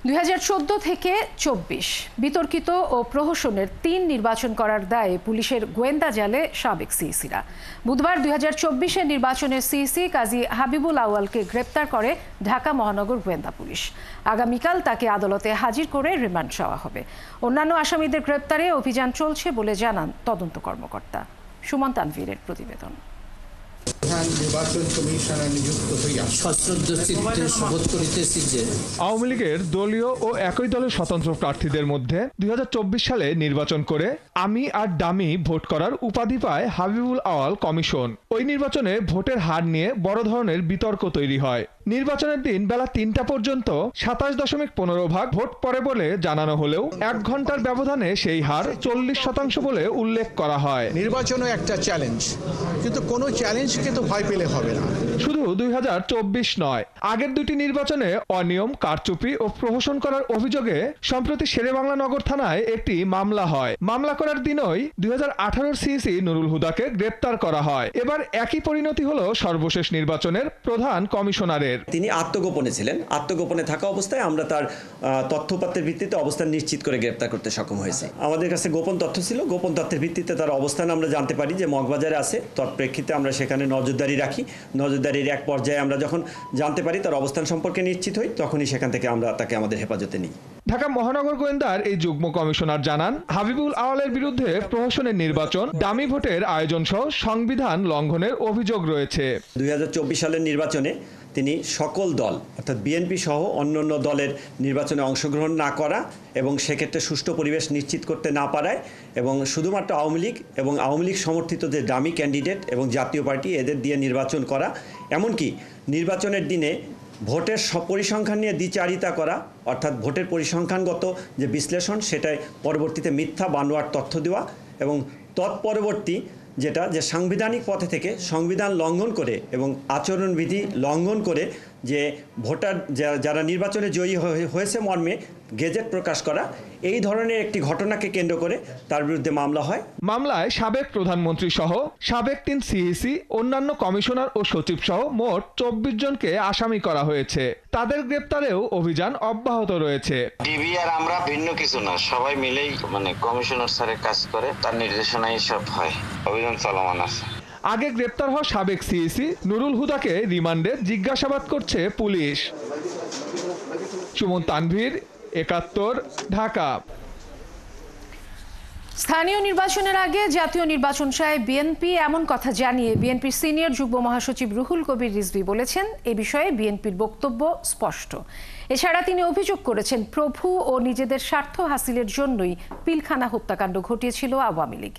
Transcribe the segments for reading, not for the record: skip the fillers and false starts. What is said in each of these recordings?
2014 থেকে 24 বিতর্কিত ও প্রহসনের 3 নির্বাচন করার দায়ে পুলিশের গোয়েন্দা জালে সাবেক সিইসিরা বুধবার 2024-এর নির্বাচনের সিইসি কাজী হাবিবুল আউয়ালকে গ্রেপ্তার করে ঢাকা মহানগর গোয়েন্দা পুলিশ। আগামীকাল তাকে আদালতে হাজির করে রিমান্ড চাওয়া হবে। অন্যান্য আসামিদের গ্রেপ্তারে অভিযান চলছে বলে জানান তদন্ত কর্মকর্তা। সুমন তানভীরের প্রতিবেদন। আওয়ামী লীগের দলীয় ও একই দলের স্বতন্ত্র প্রার্থীদের মধ্যে 2024 সালে নির্বাচন করে আমি আর ডামি ভোট করার উপাধি পায় হাবিবুল আউয়াল কমিশন। ওই নির্বাচনে ভোটের হার নিয়ে বড় ধরনের বিতর্ক তৈরি হয়। নির্বাচনের দিন বেলা 3টা পর্যন্ত 27.15% ভোট পড়ে বলে জানানো হলেও 1 ঘন্টার ব্যবধানে সেই হার 40% বলে উল্লেখ করা হয়। নির্বাচনও একটা চ্যালেঞ্জ, কিন্তু কোনো চ্যালেঞ্জকে তো ভয় পেলে হবে না। শুধু 2024 নয়, আগের দুটি নির্বাচনে অনিয়ম, কারচুপি ও প্রহসন করার অভিযোগে সম্প্রতি শেরেবাংলা নগর থানায় একটি মামলা হয়। মামলা করার দিনই 2018 সিইসি নুরুল হুদাকে গ্রেপ্তার করা হয়। এবার একই পরিণতি হলো সর্বশেষ নির্বাচনের প্রধান কমিশনারের। তিনি আত্মগোপনে ছিলেন। আত্মগোপনে থাকা অবস্থায় আমরা তার তথ্যপত্রের ভিত্তিতে অবস্থান নিশ্চিত করে গ্রেপ্তার করতে সক্ষম হয়েছি। আমাদের কাছে গোপন তথ্য ছিল, গোপন তথ্যের ভিত্তিতে তার অবস্থান আমরা জানতে পারি যে মগবাজারে আছে। তৎপ্রেক্ষিতে আমরা সেখানে নজরদারি রাখি। নজরদারির এক পর্যায়ে আমরা যখন জানতে পারি তার অবস্থান সম্পর্কে নিশ্চিত হই, তখনই সেখান থেকে আমরা তাকে আমাদের হেফাজতে নিই। ঢাকা মহানগর গোয়েন্দার এই যুগ্ম কমিশনার জানান, হাবিবুল আউয়ালের বিরুদ্ধে প্রহসনের নির্বাচন, ডামি ভোটের আয়োজন সহ সংবিধান লঙ্ঘনের অভিযোগ রয়েছে। 2024 সালের নির্বাচনে তিনি সকল দল অর্থাৎ বিএনপি সহ অন্যান্য দলের নির্বাচনে অংশগ্রহণ না করা এবং সেক্ষেত্রে সুষ্ঠু পরিবেশ নিশ্চিত করতে না পারায় এবং শুধুমাত্র আওয়ামী লীগ এবং আওয়ামী লীগ সমর্থিত যে ডামি ক্যান্ডিডেট এবং জাতীয় পার্টি এদের দিয়ে নির্বাচন করা, এমনকি নির্বাচনের দিনে ভোটের পরিসংখ্যান নিয়ে দ্বিচারিতা করা, অর্থাৎ ভোটের পরিসংখ্যানগত যে বিশ্লেষণ সেটাই পরবর্তীতে মিথ্যা বানোয়ার তথ্য দেওয়া এবং তৎপরবর্তী যেটা যে সাংবিধানিক পথে থেকে সংবিধান লঙ্ঘন করে এবং আচরণবিধি লঙ্ঘন করে যে ভোটার যারা নির্বাচনে জয়ী হয়েছে মর্মে গেজেট প্রকাশ করা, এই ধরনের একটি ঘটনাকে কেন্দ্র করে তার বিরুদ্ধে মামলা হয়। মামলায় সাবেক প্রধানমন্ত্রী সহ সাবেক 3 সিইসি, অন্যান্য কমিশনার ও সচিব সহ মোট 24 জনকে আসামি করা হয়েছে। তাদের গ্রেপ্তারেও অভিযান অব্যাহত রয়েছে। ডিবি আর আমরা ভিন্ন কিছু না, সবাই মিলেই কমিশনার স্যারের কাজ করে, তার নির্দেশনায় সব হয়। অভিযান চলমান আছে। আগে গ্রেপ্তার হওয়া সাবেক সিইসি নুরুল হুদাকে রিমান্ডে জিজ্ঞাসাবাদ করছে পুলিশ। সুমন তানভীর, 71, ঢাকা। স্থানীয় নির্বাচনের আগে জাতীয় নির্বাচন চায় বিএনপি, এমন কথা জানিয়ে বিএনপির সিনিয়র যুগ্ম মহাসচিব রুহুল কবির রিজভী বলেছেন, এ বিষয়ে বিএনপির বক্তব্য স্পষ্ট। এছাড়া তিনি অভিযোগ করেছেন, প্রভু ও নিজেদের স্বার্থ হাসিলের জন্যই পিলখানা হত্যাকাণ্ড ঘটিয়েছিল আওয়ামী লীগ।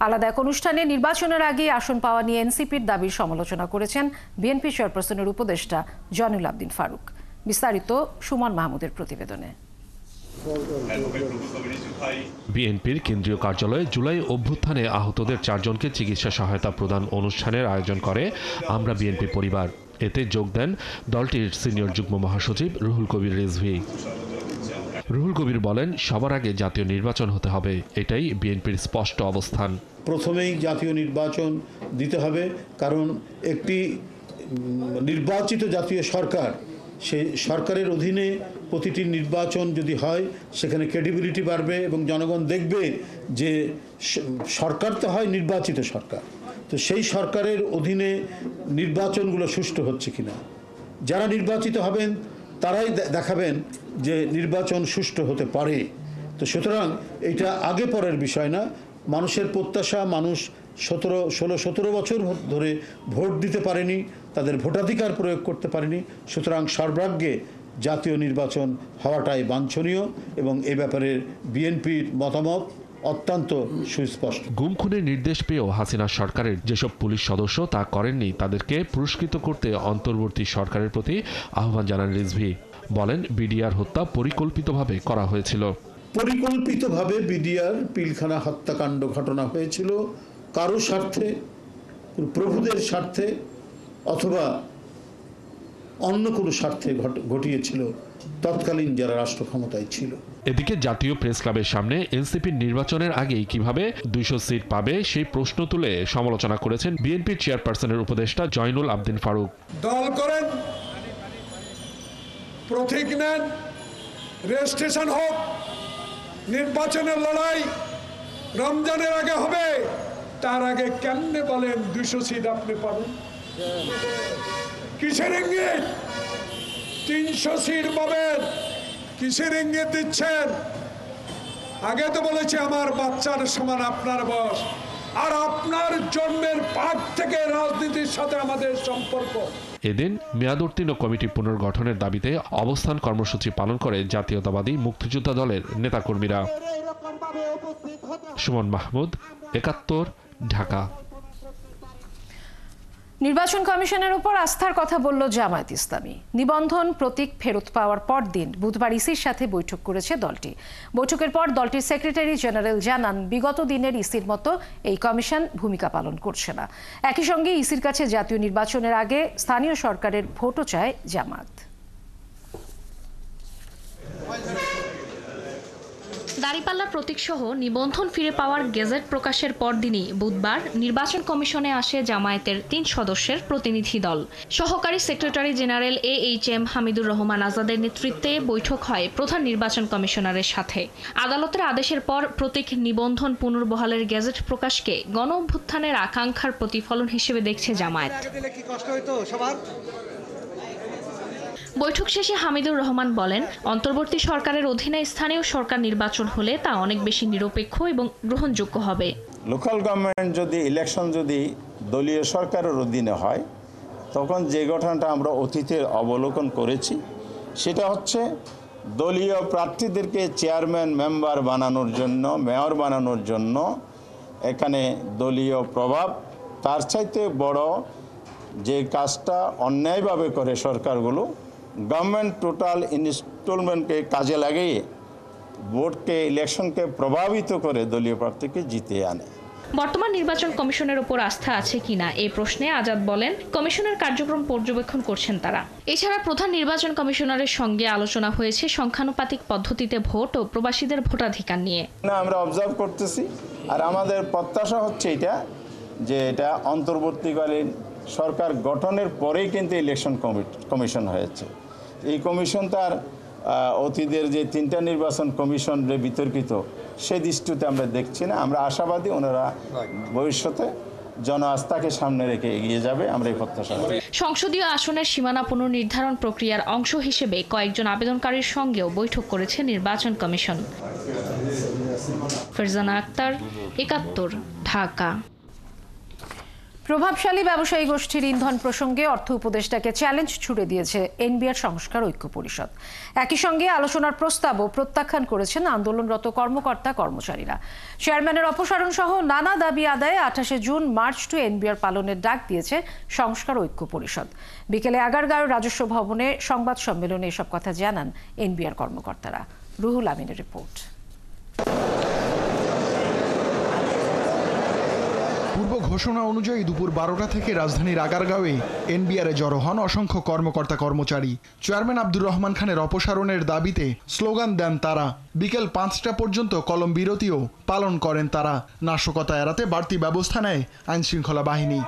আলাদা এক অনুষ্ঠানে নির্বাচনের আগে আসন পাওয়া নিয়ে এনসিপির দাবির সমালোচনা করেছেন বিএনপি চেয়ারপারসনের উপদেষ্টা জয়নুল আবদিন ফারুক। বিস্তারিত সুমন মাহমুদের প্রতিবেদনে। বিএনপির কেন্দ্রীয় কার্যালয়ে জুলাই অভ্যুত্থানে আহতদের 4 জনকে চিকিৎসা সহায়তা প্রদান অনুষ্ঠানের আয়োজন করে আমরা বিএনপি পরিবার। এতে যোগ দেন দলটির সিনিয়র যুগ্ম মহাসচিব রুহুল কবির রিজভী। রুহুল কবির বলেন, সবার আগে জাতীয় নির্বাচন হতে হবে, এটাই বিএনপির স্পষ্ট অবস্থান। প্রথমেই জাতীয় নির্বাচন দিতে হবে, কারণ একটি নির্বাচিত জাতীয় সরকার, সেই সরকারের অধীনে প্রতিটি নির্বাচন যদি হয় সেখানে ক্রেডিবিলিটি বাড়বে এবং জনগণ দেখবে যে সরকার তো হয় নির্বাচিত সরকার, তো সেই সরকারের অধীনে নির্বাচনগুলো সুষ্ঠু হচ্ছে কিনা। যারা নির্বাচিত হবেন তারাই দেখাবেন যে নির্বাচন সুষ্ঠু হতে পারে। তো সুতরাং এটা আগে পরের বিষয় না। মানুষের প্রত্যাশা, মানুষ 16-17 বছর ধরে ভোট দিতে পারেনি, তাদের ভোটাধিকার প্রয়োগ করতে পারেনি। সুতরাং সর্বাগ্যে জাতীয় নির্বাচন হওয়াটাই বাঞ্ছনীয় এবং এ ব্যাপারে বিএনপির মতামত অত্যন্ত সুস্পষ্ট। গুম খুনের নির্দেশ পেয়েও হাসিনা সরকারের যেসব পুলিশ সদস্য তা করেননি, তাদেরকে পুরস্কৃত করতে অন্তর্বর্তী সরকারের প্রতি আহ্বান জানান রিজভী। বলেন, বিডিআর হত্যা পরিকল্পিতভাবে করা হয়েছিল। পরিকল্পিতভাবে বিডিআর পিলখানা হত্যাকাণ্ড ঘটনা হয়েছিল কারো স্বার্থে, প্রভুদের স্বার্থে অথবা অন্য কোনো স্বার্থে ঘটিয়েছিল তৎকালীন যারা রাষ্ট্র ক্ষমতায় ছিল। এদিকে জাতীয় প্রেস ক্লাবের সামনে এনসিপির নির্বাচনের আগেই কিভাবে 200 সিট পাবে সেই প্রশ্ন তুলে সমালোচনা করেছেন বিএনপির চেয়ারপারসনের উপদেষ্টা জয়নুল আবদিন ফারুক। দল করেন, প্রতীক নেন, রেজিস্ট্রেশন হোক, নির্বাচনের লড়াই রমজানের আগে হবে, তার আগে কেমনে বলেন 200 সিট আপনি পাবেন? কিসের ইঙ্গিত? 300 সিট পাবেন, কিসের ইঙ্গিত দিচ্ছেন? আগে তো বলেছে আমার বাচ্চার সমান আপনার বয়স, আর আপনার জন্মের পর থেকে রাজনীতির সাথে আমাদের সম্পর্ক। এদিন মেয়াদোত্তীর্ণ কমিটি পুনর্গঠনের দাবিতে অবস্থান কর্মসূচি পালন করে জাতীয়তাবাদী মুক্তিযোদ্ধা দলের নেতাকর্মীরা। সুমন মাহমুদ, ৭১, ঢাকা। নির্বাচন কমিশনের উপর আস্থার কথা বলল জামায়াত ইসলামী। নিবন্ধন প্রতীক ফেরত পাওয়ার পর দিন বুধবার ইসির সাথে বৈঠক করেছে দলটি। বৈঠকের পর দলটির সেক্রেটারি জেনারেল জানান, বিগত দিনের ইসির মতো এই কমিশন ভূমিকা পালন করছে না। একই সঙ্গে ইসির কাছে জাতীয় নির্বাচনের আগে স্থানীয় সরকারের ভোটও চায় জামায়াত। দাঁড়িপাল্লা প্রতীকসহ নিবন্ধন ফিরে পাওয়ার গেজেট প্রকাশের পরদিনই বুধবার নির্বাচন কমিশনে আসে জামায়াতের 3 সদস্যের প্রতিনিধি দল। সহকারী secretary general AHM Hamidur Rahman আজাদের নেতৃত্বে বৈঠক হয় প্রধান নির্বাচন কমিশনারের সাথে। আদালতের আদেশের পর প্রতীক নিবন্ধন পুনর্বহালের গেজেট প্রকাশকে গণ অভ্যুত্থানের আকাঙ্ক্ষার প্রতিফলন হিসেবে দেখছে জামায়াত। বৈঠক শেষে হামিদুর রহমান বলেন, অন্তর্বর্তী সরকারের অধীনে স্থানীয় সরকার নির্বাচন হলে তা অনেক বেশি নিরপেক্ষ এবং গ্রহণযোগ্য হবে। লোকাল গভর্নমেন্ট যদি ইলেকশন দলীয় সরকারের অধীনে হয়, তখন যে ঘটনাটা আমরা অতীতে অবলোকন করেছি সেটা হচ্ছে দলীয় প্রার্থীদেরকে চেয়ারম্যান মেম্বার বানানোর জন্য, মেয়র বানানোর জন্য এখানে দলীয় প্রভাব, তার চাইতে বড় যে কাজটা অন্যায়ভাবে করে সরকারগুলো, গভর্নমেন্ট টোটাল ইনস্টলমেন্টকে কাজে লাগিয়ে ভোটকে, ইলেকশনকে প্রভাবিত করে দলীয় প্রার্থীকে জিতিয়ে আনে। বর্তমান নির্বাচন কমিশনের উপর আস্থা আছে কিনা এই প্রশ্নে আজাদ বলেন, কমিশনের কার্যক্রম পর্যবেক্ষণ করছেন তারা। এছাড়া প্রধান নির্বাচন কমিশনারের সঙ্গে আলোচনা হয়েছে সংখ্যানুপাতিক পদ্ধতিতে ভোট ও প্রবাসীদের ভোটাধিকার নিয়ে। আমরা অবজার্ভ করতেছি, আর আমাদের প্রত্যাশা হচ্ছে যে এটা অন্তর্বর্তীকালীন সরকার গঠনের পরেই কিন্তু ইলেকশন কমিশন হয়েছে। এই কমিশন তার অতীতের যে 3টা নির্বাচন কমিশনে বিতর্কিত, সে দৃষ্টিতে আমরা দেখছি না। আমরা আশাবাদী ওনারা ভবিষ্যতে জন আস্থাকে সামনে রেখে এগিয়ে যাবে, আমরা এই প্রত্যাশা করি। সংসদীয় আসনের সীমানা পুনর্নির্ধারণ প্রক্রিয়ার অংশ হিসেবে কয়েকজন আবেদনকারীর সঙ্গেও বৈঠক করেছে নির্বাচন কমিশন। ফারজানা আক্তার, ৭১, ঢাকা। প্রভাবশালী ব্যবসায়ী গোষ্ঠীর ইন্ধন প্রসঙ্গে অর্থ উপদেষ্টাকে চ্যালেঞ্জ ছুড়ে দিয়েছে এনবিআর সংস্কার ঐক্য পরিষদ। একই সঙ্গে আলোচনার প্রস্তাবও প্রত্যাখ্যান করেছেন আন্দোলনরত কর্মকর্তা কর্মচারীরা। চেয়ারম্যানের অপসারণ সহ নানা দাবি আদায়ে 28 জুন মার্চ টু এনবিআর পালনের ডাক দিয়েছে সংস্কার ঐক্য পরিষদ। বিকেলে আগারগাঁও রাজস্ব ভবনে সংবাদ সম্মেলনে এসব কথা জানান এনবিআর কর্মকর্তারা। রুহুল আমিনের রিপোর্ট। পূর্ব ঘোষণা অনুযায়ী দুপুর 12টা থেকে রাজধানীর আগারগাঁওয়ে এনবিআরে জড়ো হন অসংখ্য কর্মকর্তা কর্মচারী। চেয়ারম্যান আব্দুর রহমান খানের অপসারণের দাবিতে স্লোগান দেন তারা। বিকেল 5টা পর্যন্ত কলম বিরতিও পালন করেন তারা। নাশকতা এড়াতে বাড়তি ব্যবস্থা নেয় আইনশৃঙ্খলা বাহিনী।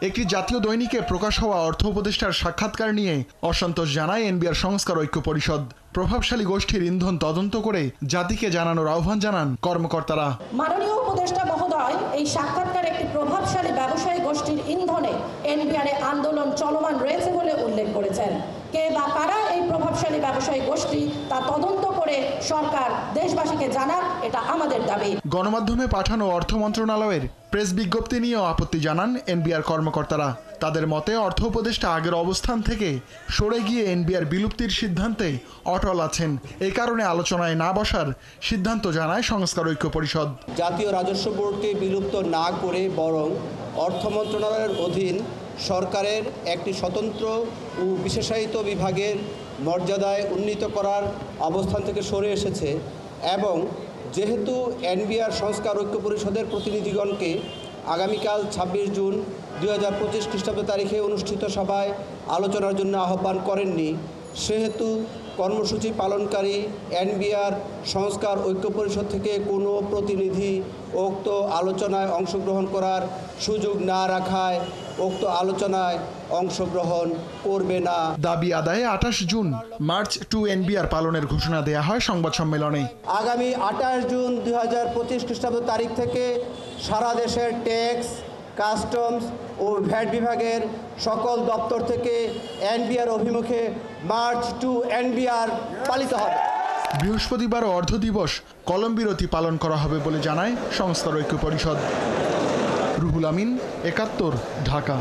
একটি জাতীয় দৈনিকে প্রকাশ হওয়া অর্থ উপদেষ্টার সাক্ষাৎকার নিয়ে অসন্তোষ জানায় এনবিআর সংস্কার ঐক্য পরিষদ। প্রভাবশালী গোষ্ঠীর ইন্ধন তদন্ত করে জাতিকে জানানোর আহ্বান জানান কর্মকর্তারা। মাননীয় উপদেষ্টা মহোদয়, এই সাক্ষাৎকার একটি প্রভাবশালী ব্যবসায়ী গোষ্ঠীর ইন্ধনে এনবিআরে আন্দোলন চলমান রয়েছে বলে উল্লেখ করেছেন। কে বা কারা এই প্রভাবশালী ব্যবসায়ী গোষ্ঠী তা তদন্ত করে সরকার দেশবাসীকে জানান, এটা আমাদের দাবি। গণমাধ্যমে পাঠানো অর্থ মন্ত্রণালয়ের প্রেস বিজ্ঞপ্তি নিয়েও আপত্তি জানান এনবিআর কর্মকর্তারা। তাদের মতে অর্থ উপদেষ্টা আগের অবস্থান থেকে সরে গিয়ে এনবিআর বিলুপ্তির সিদ্ধান্তে অটল আছেন। এই কারণে আলোচনায় না বসার সিদ্ধান্ত জানায় সংস্কার ঐক্য পরিষদ। জাতীয় রাজস্ব বোর্ডকে বিলুপ্ত না করে বরং অর্থ মন্ত্রণালয়ের অধীন সরকারের একটি স্বতন্ত্র ও বিশেষায়িত বিভাগের মর্যাদায় উন্নীত করার অবস্থান থেকে সরে এসেছে এবং যেহেতু এনবিআর সংস্কার ঐক্য পরিষদের প্রতিনিধিগণকে আগামীকাল 26 জুন 2025 খ্রিস্টাব্দ তারিখে অনুষ্ঠিত সভায় আলোচনার জন্য আহ্বান করেননি, সেহেতু কর্মসূচি পালনকারী এনবিআর সংস্কার ঐক্য পরিষদ থেকে কোনো প্রতিনিধি উক্ত আলোচনায় অংশগ্রহণ করার সুযোগ না রাখায় উক্ত আলোচনায় অংশগ্রহণ করবে না। দাবি আদায়ে 28 জুন মার্চ টু এনবিআর পালনের ঘোষণা দেয়া হয় সংবাদ সম্মেলনে। আগামী 28 জুন 2025 খ্রিস্টাব্দ তারিখ থেকে সারা দেশের ট্যাক্স, কাস্টমস ও ভ্যাট বিভাগের সকল দপ্তর থেকে এনবিআর অভিমুখে মার্চ টু এনবিআর পালিত হবে। বৃহস্পতিবার অর্ধ দিবস কলম বিরতি পালন করা হবে বলে জানায় সংস্থার ঐক্য পরিষদ। রুহুল আমিন, ৭১, ঢাকা।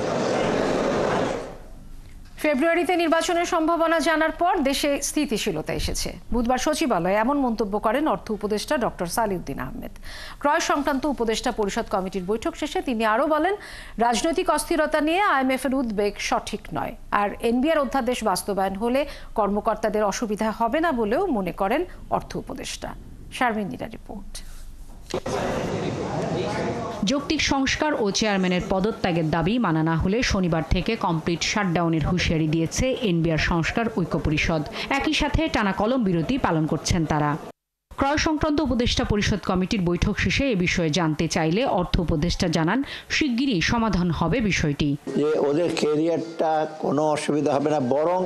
ফেব্রুয়ারিতে নির্বাচনের সম্ভাবনা জানার পর দেশে স্থিতিশীলতা এসেছে। বুধবার সচিবালয়ে এমন মন্তব্য করেন অর্থ উপদেষ্টা ডক্টর সালিউদ্দিন আহমেদ। ক্রয় সংক্রান্ত উপদেষ্টা পরিষদ কমিটির বৈঠক শেষে তিনি আরও বলেন, রাজনৈতিক অস্থিরতা নিয়ে আইএমএফের উদ্বেগ সঠিক নয়, আর এনবিআর অধ্যাদেশ বাস্তবায়ন হলে কর্মকর্তাদের অসুবিধা হবে না বলেও মনে করেন অর্থ উপদেষ্টা। শারমিন নীরা রিপোর্ট। যৌক্তিক সংস্কার ও চেয়ারম্যানের পদত্যাগের দাবি মানা না হলে শনিবার থেকে কমপ্লিট শাটডাউনের হুঁশিয়ারি দিয়েছে এনবিআর সংস্কার ঐক্য পরিষদ। একই সাথে টানা কলম বিরতি পালন করছেন তারা। ক্রয় সংক্রান্ত উপদেষ্টা পরিষদ কমিটির বৈঠক শেষে এ বিষয়ে জানতে চাইলে অর্থ উপদেষ্টা জানান, শিগগিরই সমাধান হবে বিষয়টি। যে ওদের ক্যারিয়ারটা কোনো অসুবিধা হবে না, বরং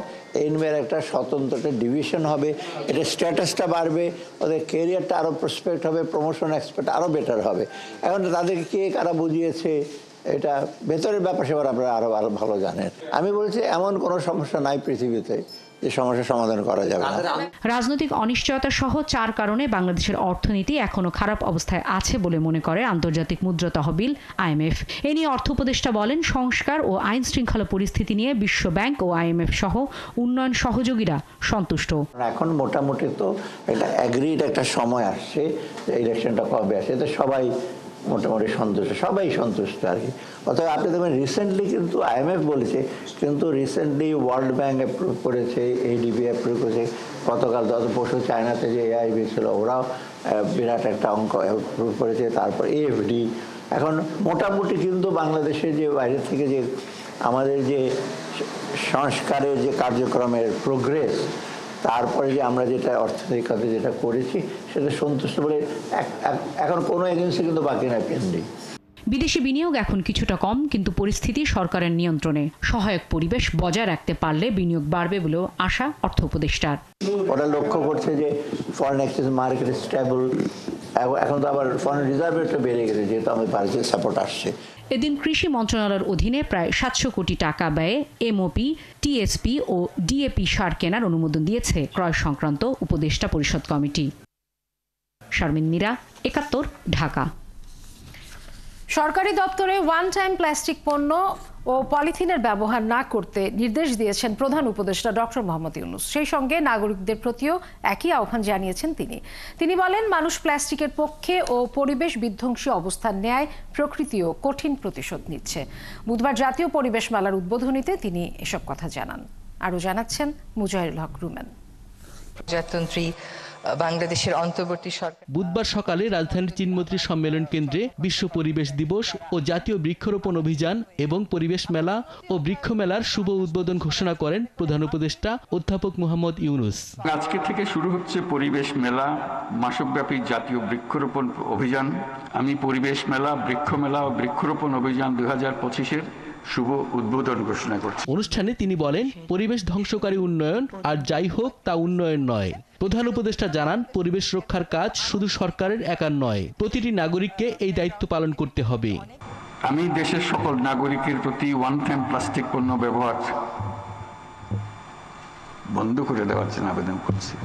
এনবিআর একটা স্বতন্ত্র একটা ডিভিশন হবে, এটা স্ট্যাটাসটা বাড়বে, ওদের ক্যারিয়ারটা আরও প্রসপেক্ট হবে, প্রমোশন এক্সপেক্ট আরও বেটার হবে। এখন তাদেরকে কে কারা বুঝিয়েছে এটা ভেতরের ব্যাপার সেবার আপনারা আরও ভালো জানেন। আমি বলছি এমন কোনো সমস্যা নাই পৃথিবীতে যে সমস্যার সমাধান করা যাবে না। রাজনৈতিক অনিশ্চয়তা সহ 4 কারণে বাংলাদেশের অর্থনীতি এখনো খারাপ অবস্থায় আছে বলে মনে করে আন্তর্জাতিক মুদ্রা তহবিল আইএমএফ। এ নিয়ে অর্থ উপদেষ্টা বলেন, সংস্কার ও আইন শৃঙ্খলা পরিস্থিতি নিয়ে বিশ্ব ব্যাংক ও আইএমএফ সহ উন্নয়ন সহযোগীরা সন্তুষ্ট। এখন মোটামুটি তো এটা অ্যাগ্রিড একটা সময় আসছে, ইলেকশনটা কবে আসে, এতে সবাই মোটামুটি সন্তুষ্ট, সবাই সন্তুষ্ট আর কি। অর্থাৎ আপনি দেখবেন রিসেন্টলি কিন্তু আইএমএফ বলেছে, কিন্তু রিসেন্টলি ওয়ার্ল্ড ব্যাংক অ্যাপ্রুভ করেছে, এডিবি অ্যাপ্রুভ করেছে, গতকাল পরশু চায়নাতে যে এআইবি ছিল ওরাও বিরাট একটা অঙ্ক অ্যাপ্রুভ করেছে, তারপর এএফডি। এখন মোটামুটি কিন্তু বাংলাদেশের যে বাইরে থেকে যে আমাদের যে সংস্কারের যে কার্যক্রমের প্রোগ্রেস, তারপরে যে আমরা যেটা অর্থনৈতিক খাতে যেটা করেছি সেটা সন্তুষ্ট বলে এখন কোনো এজেন্সি কিন্তু বাকি নাই পেন্ডিং। বিদেশি বিনিয়োগ এখন কিছুটা কম, কিন্তু পরিস্থিতি সরকারের নিয়ন্ত্রণে। সহায়ক পরিবেশ বজায় রাখতে পারলে বিনিয়োগ বাড়বে বলেও আশা অর্থ উপদেষ্টার। ওরা লক্ষ্য করছে যে ফরেন এক্সচেঞ্জ মার্কেট স্টেবল, এখন তো আবার ফরেন রিজার্ভ রেটটা বেড়ে গেছে যেহেতু আমাদের বাজেট সাপোর্ট আসছে। এদিন কৃষি মন্ত্রণালয়ের অধীনে প্রায় ৭০০ কোটি টাকা ব্যয়ে এমওপি, টিএসপি ও ডিএপি সার কেনার অনুমোদন দিয়েছে ক্রয় সংক্রান্ত উপদেষ্টা পরিষদ কমিটি। শারমিন নীরা, ৭১, ঢাকা। সরকারি দপ্তরে ওয়ান টাইম প্লাস্টিক পণ্য ও পলিথিনের ব্যবহার না করতে নির্দেশ দিয়েছেন প্রধান উপদেষ্টা ডক্টর মোহাম্মদ ইউনূস। সেই সঙ্গে নাগরিকদের প্রতিও একই আহ্বান জানিয়েছেন তিনি বলেন, মানুষ প্লাস্টিকের পক্ষে ও পরিবেশ বিধ্বংসী অবস্থান নেয়, প্রকৃতিও কঠিন প্রতিশোধ নিচ্ছে। বুধবার জাতীয় পরিবেশ মেলার উদ্বোধনীতে তিনি এসব কথা জানান। আরও জানাচ্ছেন মুজাহিরুল হক রুমেন। প্রজাতন্ত্রী বাংলাদেশের অন্তর্বর্তী সরকার বুধবার সকালে রাজধানীর চিনমৈত্রী সম্মেলন কেন্দ্রে বিশ্ব পরিবেশ দিবস ও জাতীয় বৃক্ষরোপণ অভিযান এবং পরিবেশ মেলা ও বৃক্ষ মেলার শুভ উদ্বোধন ঘোষণা করেন প্রধান উপদেষ্টা অধ্যাপক মোহাম্মদ ইউনূস। আজকে থেকে শুরু হচ্ছে পরিবেশ মেলা, মাসব্যাপী জাতীয় বৃক্ষরোপণ অভিযান। আমি পরিবেশ মেলা, বৃক্ষ মেলা ও বৃক্ষরোপণ অভিযান 2025-এর শুভ উদ্বোধন ঘোষণা করছি। অনুষ্ঠানে তিনি বলেন, পরিবেশ ধ্বংসকারী উন্নয়ন আর যাই হোক তা উন্নয়ন নয়। প্রধান উপদেষ্টা জানান, পরিবেশ রক্ষার কাজ শুধু সরকারের একার নয়, প্রতিটি নাগরিককে এই দায়িত্ব পালন করতে হবে। আমি দেশের সকল নাগরিকের প্রতি ওয়ান টাইম প্লাস্টিক পণ্য ব্যবহার বন্ধ করে দেওয়ার জন্য আবেদন করছি।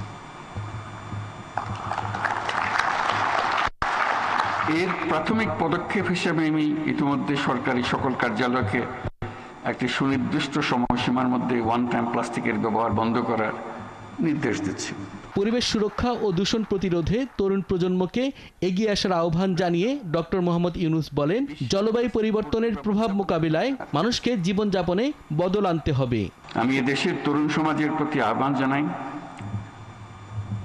এর প্রাথমিক পদক্ষেপ হিসেবে আমি ইতিমধ্যে সরকারি সকল কার্যালয়কে একটি সুনির্দিষ্ট সময়সীমার মধ্যে ওয়ান টাইম প্লাস্টিকের ব্যবহার বন্ধ করার নির্দেশ দিচ্ছি। পরিবেশ সুরক্ষা ও দূষণ প্রতিরোধে তরুণ প্রজন্মকে এগিয়ে আসার আহ্বান জানিয়ে ডক্টর মোহাম্মদ ইউনূস বলেন, জলবায়ু পরিবর্তনের প্রভাব মোকাবিলায় মানুষকে জীবনযাপনে বদল আনতে হবে। আমি এদেশের তরুণ সমাজের প্রতি আহ্বান জানাই,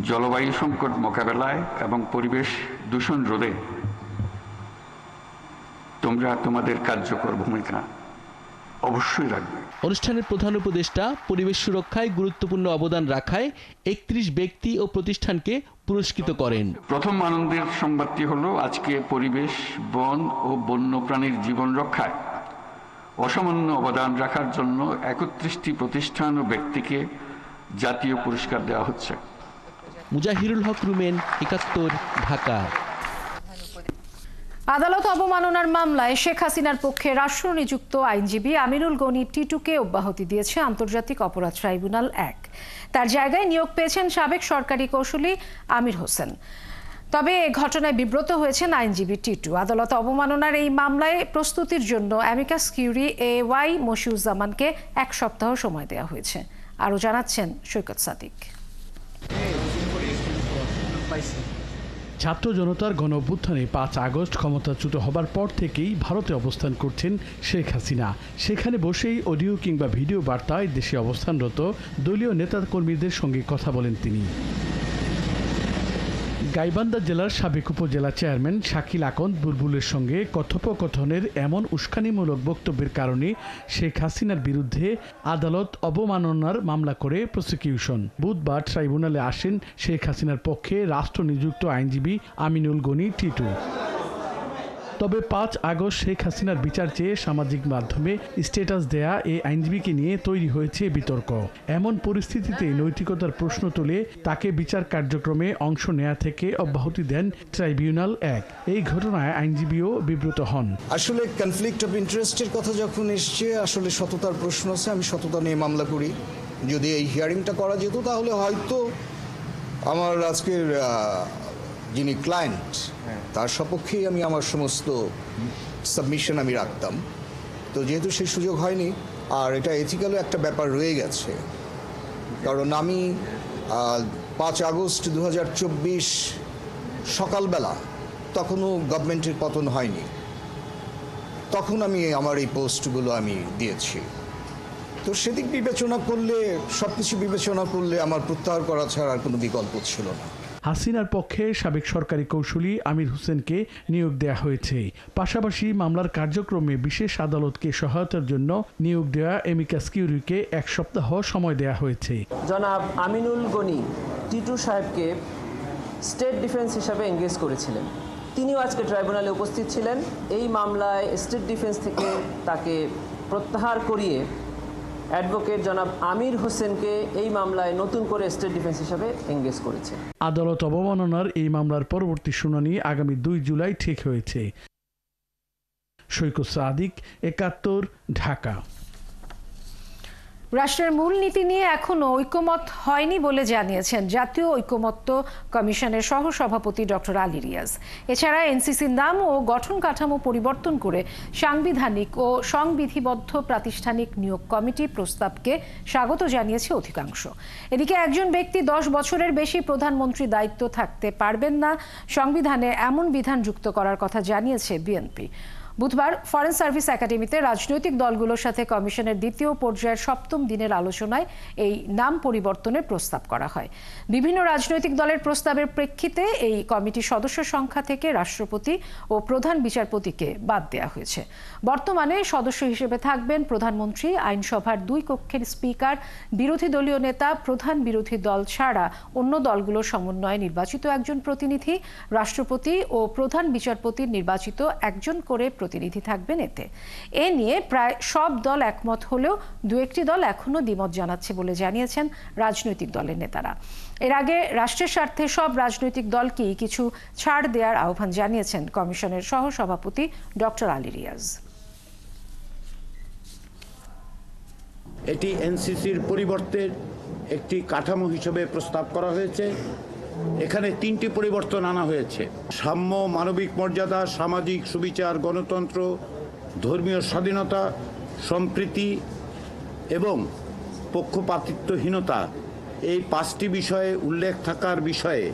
জলবায়ু সংকট মোকাবেলায় এবং পরিবেশ দূষণ রোধে তোমরা তোমাদের কার্যকর ভূমিকা অবশ্যই রাখবে। অনুষ্ঠানের প্রধান উপদেষ্টা পরিবেশ সুরক্ষায় গুরুত্বপূর্ণ অবদান রাখায় ৩১ ব্যক্তি ও প্রতিষ্ঠানকে পুরস্কৃত করেন। প্রথম আনন্দের সংবাদটি হলো, আজকে পরিবেশ, বন ও বন্যপ্রাণীর জীবন রক্ষায় অসামান্য অবদান রাখার জন্য 31টি প্রতিষ্ঠান ও ব্যক্তিকে জাতীয় পুরস্কার দেওয়া হচ্ছে। মুজাহিরুল হক রুমেন, ৭১, ঢাকা। আদালত অবমাননার মামলায় শেখ হাসিনার পক্ষে রাষ্ট্রনিযুক্ত আইনজীবী আমিনুল গনি টিটুকে অব্যাহতি দিয়েছে আন্তর্জাতিক অপরাধ ট্রাইব্যুনাল ১। তার জায়গায় নিয়োগ পেয়েছেন সাবেক সরকারি কৌঁসুলি আমির হোসেন। তবে এ ঘটনায় বিব্রত হয়েছেন আইনজীবী টিটু। আদালত অবমাননার এই মামলায় প্রস্তুতির জন্য অ্যামিকাস কিউরি AY মশিউজ্জামানকে ১ সপ্তাহ সময় দেওয়া হয়েছে। আরও জানাচ্ছেন সৈকত সাদিক। ছাত্র জনতার গণ অভ্যুত্থানে ৫ আগস্ট ক্ষমতাচ্যুত হবার পর থেকেই ভারতে অবস্থান করছেন শেখ হাসিনা। সেখানে বসেই অডিও কিংবা ভিডিও বার্তায় দেশে অবস্থানরত দলীয় নেতাকর্মীদের সঙ্গে কথা বলেন তিনি। গাইবান্ধা জেলার সাবেক উপজেলা চেয়ারম্যান শাকিল আকন্দ বুলবুলের সঙ্গে কথোপকথনের এমন উস্কানিমূলক বক্তব্যের কারণে শেখ হাসিনার বিরুদ্ধে আদালত অবমাননার মামলা করে প্রসিকিউশন। বুধবার ট্রাইব্যুনালে আসেন শেখ হাসিনার পক্ষে রাষ্ট্রনিযুক্ত আইনজীবী আমিনুল গনি টিটু। তবে ৫ আগস্ট শেখ হাসিনার বিচার চেয়ে সামাজিক মাধ্যমে স্ট্যাটাস দেয়া এই আইনজীবীকে নিয়ে তৈরি হয়েছে বিতর্ক। এমন পরিস্থিতিতে নৈতিকতার প্রশ্ন তুলে তাকে বিচার কার্যক্রমে অংশ নেয়া থেকে অব্যাহতি দেন ট্রাইব্যুনাল ১। এই ঘটনায় আইনজীবীও বিব্রত হন। আসলে কনফ্লিক্ট অফ ইন্টারেস্টের কথা যখন এসছে, আসলে সততার প্রশ্ন আছে। আমি সততা নিয়ে মামলা করি। যদি এই হিয়ারিংটা করা যেত তাহলে হয়তো আমার আজকের যিনি ক্লায়েন্ট তার সপক্ষেই আমি আমার সমস্ত সাবমিশন আমি রাখতাম। তো যেহেতু সেই সুযোগ হয়নি, আর এটা এথিক্যালও একটা ব্যাপার রয়ে গেছে, কারণ আমি ৫ আগস্ট ২০২৪ সকালবেলা, তখনও গভর্নমেন্টের পতন হয়নি, তখন আমি আমার এই পোস্টগুলো আমি দিয়েছি। তো সেদিক বিবেচনা করলে, সব কিছু বিবেচনা করলে আমার প্রত্যাহার করা ছাড়া আর কোনো বিকল্প ছিল না। হাসিনার পক্ষে সাবেক সরকারি কৌঁসুলি আমির হোসেনকে নিয়োগ দেওয়া হয়েছে। পাশাপাশি মামলার কার্যক্রমে বিশেষ আদালতকে সহায়তার জন্য নিয়োগ দেওয়া অ্যামিকাস কিউরিকে ১ সপ্তাহ সময় দেওয়া হয়েছে। জনাব আমিনুল গনি টিটু সাহেবকে স্টেট ডিফেন্স হিসাবে এনগেজ করেছিলেন। তিনিও আজকে ট্রাইব্যুনালে উপস্থিত ছিলেন। এই মামলায় স্টেট ডিফেন্স থেকে তাকে প্রত্যাহার করিয়ে অ্যাডভোকেট জনাব আমির হোসেনকে এই মামলায় নতুন করে স্টেট ডিফেন্স হিসাবে এনগেজ করেছে। আদালত অবমাননার এই মামলার পরবর্তী শুনানি আগামী ২ জুলাই ঠিক হয়েছে। সৈকত সাদিক, ৭১, ঢাকা। রাষ্ট্রের মূলনীতি নিয়ে এখনো ঐকমত হয়নি বলে জানিয়েছেন জাতীয় ঐকমত্য কমিশনের সহসভাপতি ডক্টর আলী রিয়াজ। এছাড়া এনসিসির নাম ও গঠন কাঠামো পরিবর্তন করে সাংবিধানিক ও সংবিধিবদ্ধ প্রাতিষ্ঠানিক নিয়োগ কমিটি প্রস্তাবকে স্বাগত জানিয়েছে অধিকাংশ। এদিকে একজন ব্যক্তি ১০ বছরের বেশি প্রধানমন্ত্রী দায়িত্ব থাকতে পারবেন না, সংবিধানে এমন বিধান যুক্ত করার কথা জানিয়েছে বিএনপি। বুধবার ফরেন সার্ভিস একাডেমিতে রাজনৈতিক দলগুলোর সাথে কমিশনের দ্বিতীয় পর্যায়ের ৭ম দিনের আলোচনায় এই নাম পরিবর্তনের প্রস্তাব করা হয়। বিভিন্ন রাজনৈতিক দলের প্রস্তাবের প্রেক্ষিতে এই কমিটির সদস্য সংখ্যা থেকে রাষ্ট্রপতি ও প্রধান বিচারপতিকে বাদ দেওয়া হয়েছে। বর্তমানে সদস্য হিসেবে থাকবেন প্রধানমন্ত্রী, আইনসভার ২ কক্ষের স্পিকার, বিরোধী দলীয় নেতা, প্রধান বিরোধী দল ছাড়া অন্য দলগুলোর সমন্বয়ে নির্বাচিত একজন প্রতিনিধি, রাষ্ট্রপতি ও প্রধান বিচারপতির নির্বাচিত একজন করে প্রতিনিধি থাকবেন এতে। এ নিয়ে প্রায় সব দল একমত হলেও ২-১টি দল এখনো দ্বিমত জানাচ্ছে বলে জানিয়েছেন রাজনৈতিক দলের নেতারা। এর আগে রাষ্ট্রের স্বার্থে সব রাজনৈতিক দলকেই কিছু ছাড় দেওয়ার আহ্বান জানিয়েছেন কমিশনের সহসভাপতি ডক্টর আলী রিয়াজ। এটি এনসিসির পরিবর্তে একটি কাঠামো হিসেবে প্রস্তাব করা হয়েছে। এখানে ৩টি পরিবর্তন আনা হয়েছে: সাম্য, মানবিক মর্যাদা, সামাজিক সুবিচার, গণতন্ত্র, ধর্মীয় স্বাধীনতা, সম্প্রীতি এবং পক্ষপাতিত্বহীনতা। এই 5টি বিষয়ে উল্লেখ থাকার বিষয়ে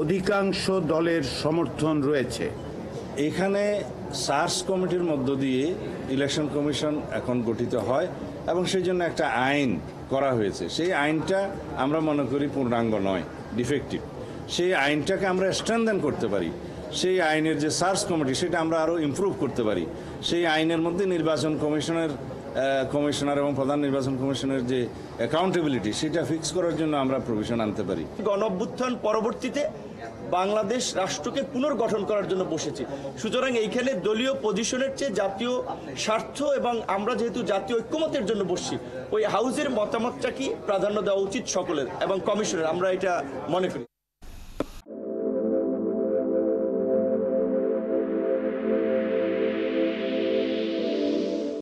অধিকাংশ দলের সমর্থন রয়েছে। এখানে সার্চ কমিটির মধ্য দিয়ে ইলেকশন কমিশন এখন গঠিত হয় এবং সেই জন্য একটা আইন করা হয়েছে। সেই আইনটা আমরা মনে করি পূর্ণাঙ্গ নয়, ডিফেক্টিভ। সেই আইনটাকে আমরা স্ট্রেনথেন করতে পারি। সেই আইনের যে সার্চ কমিটি, সেটা আমরা আরও ইমপ্রুভ করতে পারি। সেই আইনের মধ্যে নির্বাচন কমিশনের কমিশনার এবং প্রধান নির্বাচন কমিশনের যে অ্যাকাউন্টেবিলিটি সেটা ফিক্স করার জন্য আমরা প্রভিশন আনতে পারি। গণঅভ্যুত্থান পরবর্তীতে বাংলাদেশ রাষ্ট্রকে পুনর্গঠন করার জন্য বসেছি, সুতরাং এইখানে দলীয় পজিশনের চেয়ে জাতীয় স্বার্থ এবং আমরা যেহেতু জাতীয় ঐক্যমতের জন্য বসছি, ওই হাউজের মতামতটা কি প্রাধান্য দেওয়া উচিত সকলের এবং কমিশনের, আমরা এটা মনে করি।